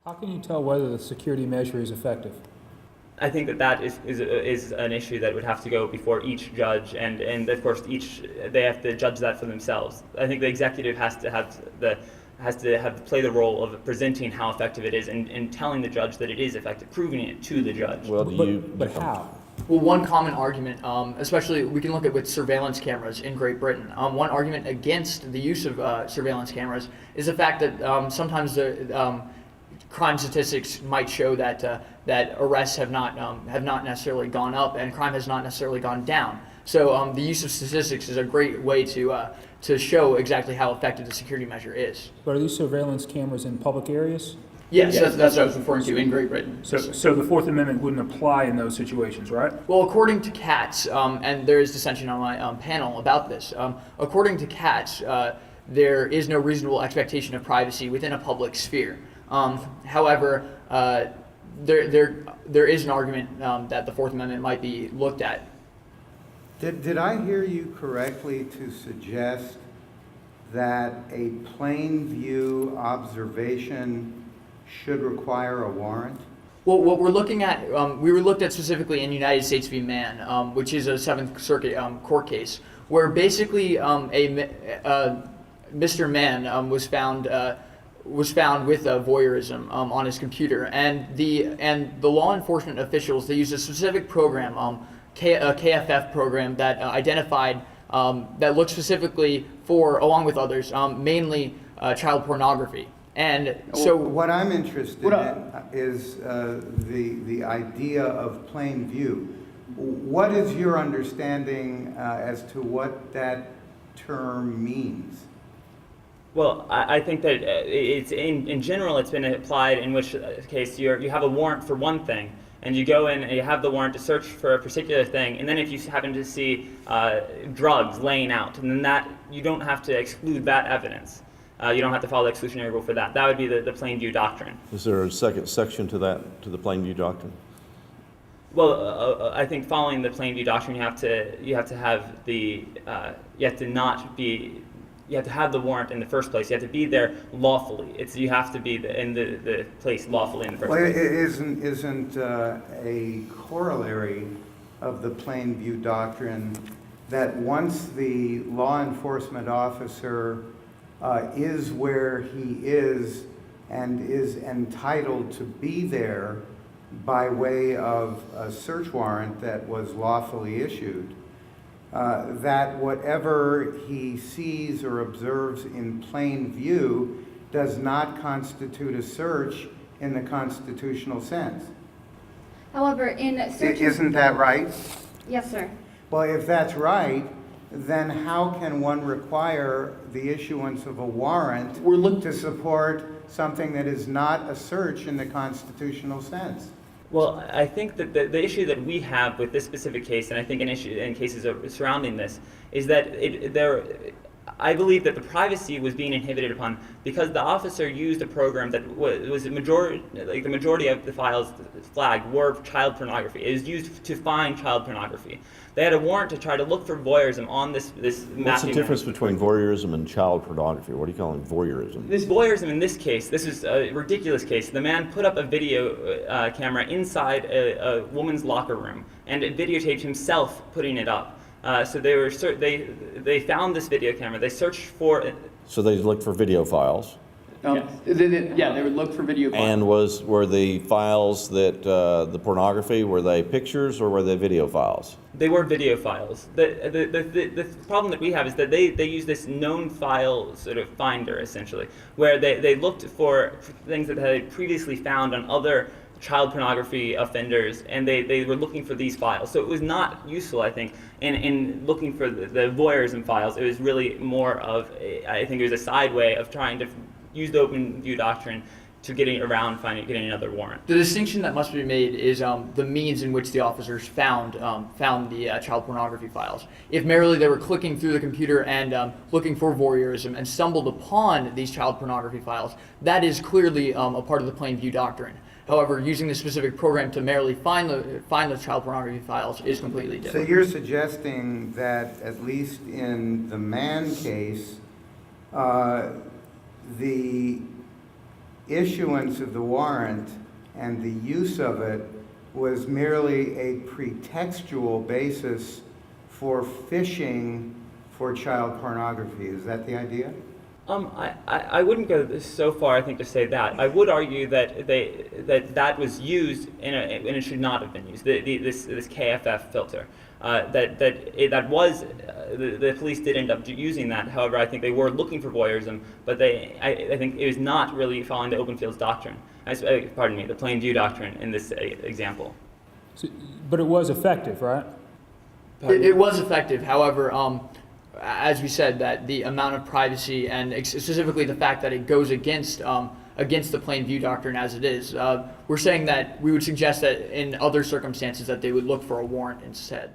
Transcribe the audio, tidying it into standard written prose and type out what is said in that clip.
How can you tell whether the security measure is effective? I think that is an issue that would have to go before each judge, and of course they have to judge that for themselves. I think the executive has to play the role of presenting how effective it is and telling the judge that it is effective, proving it to the judge. Well, But how? Well, one common argument, especially we can look at with surveillance cameras in Great Britain, one argument against the use of surveillance cameras is the fact that sometimes the crime statistics might show that that arrests have not necessarily gone up and crime has not necessarily gone down. So the use of statistics is a great way to show exactly how effective the security measure is. But are these surveillance cameras in public areas? Yes, that's what I was referring to in Great Britain. So the Fourth Amendment wouldn't apply in those situations, right? Well, according to Katz, and there is dissension on my panel about this, according to Katz, there is no reasonable expectation of privacy within a public sphere. However, there is an argument that the Fourth Amendment might be looked at. Did I hear you correctly to suggest that a plain view observation should require a warrant? Well, what we're looking at, we were looked at specifically in United States v. Mann, which is a Seventh Circuit court case, where basically Mr. Mann was found with voyeurism on his computer, and the law enforcement officials, they used a specific program, a KFF program that identified that looked specifically for, along with others, mainly child pornography. And so what I'm interested in is the idea of plain view. What is your understanding as to what that term means? Well, I think that it's in general it's been applied in which case you have a warrant for one thing, and you go in and you have the warrant to search for a particular thing, and then if you happen to see drugs laying out, and then that you don't have to exclude that evidence. You don't have to follow the exclusionary rule for that. That would be the plain view doctrine. Is there a second section to that, to the plain view doctrine? Well, I think following the plain view doctrine, you have to have the you have to have the warrant in the first place. You have to be there lawfully. You have to be in the place lawfully in the first place. Isn't a corollary of the plain view doctrine that once the law enforcement officer is where he is and is entitled to be there by way of a search warrant that was lawfully issued, that whatever he sees or observes in plain view does not constitute a search in the constitutional sense? However, in searches... Isn't that right? Yes, sir. Well, if that's right, then how can one require the issuance of a warrant to support something that is not a search in the constitutional sense? Well, I think that the issue that we have with this specific case, and I think in cases surrounding this, is that I believe that the privacy was being inhibited upon because the officer used a program that was the majority of the files flagged were child pornography. It was used to find child pornography. They had a warrant to try to look for voyeurism on this mapping. What's the difference between voyeurism and child pornography? What are you calling voyeurism? This voyeurism in this case, this is a ridiculous case. The man put up a video camera inside a woman's locker room and it videotaped himself putting it up. So they found this video camera. They searched for it. So they looked for video files. Yes. They would look for video files. And were the files that the pornography, were they pictures or were they video files? They were video files. The problem that we have is that they use this known file sort of finder essentially, where they looked for things that they had previously found on other child pornography offenders, and they were looking for these files. So it was not useful, I think, in looking for the voyeurism files. It was really more of, I think it was a side way of trying to use the open view doctrine to getting getting another warrant. The distinction that must be made is the means in which the officers found the child pornography files. If merely they were clicking through the computer and looking for voyeurism and stumbled upon these child pornography files, that is clearly a part of the plain view doctrine. However, using the specific program to merely find the child pornography files is completely different. So you're suggesting that at least in the Mann case, the issuance of the warrant and the use of it was merely a pretextual basis for fishing for child pornography. Is that the idea? I wouldn't go so far, I think, to say that. I would argue that that was used and it should not have been used. This KFF filter. The police did end up using that. However, I think they were looking for voyeurism, but I think it was not really following the open fields doctrine. Pardon me, the plain view doctrine in this example. So- But it was effective, right? It was effective. However, as we said, that the amount of privacy and specifically the fact that it goes against the plain view doctrine as it is, we're saying that we would suggest that in other circumstances that they would look for a warrant instead.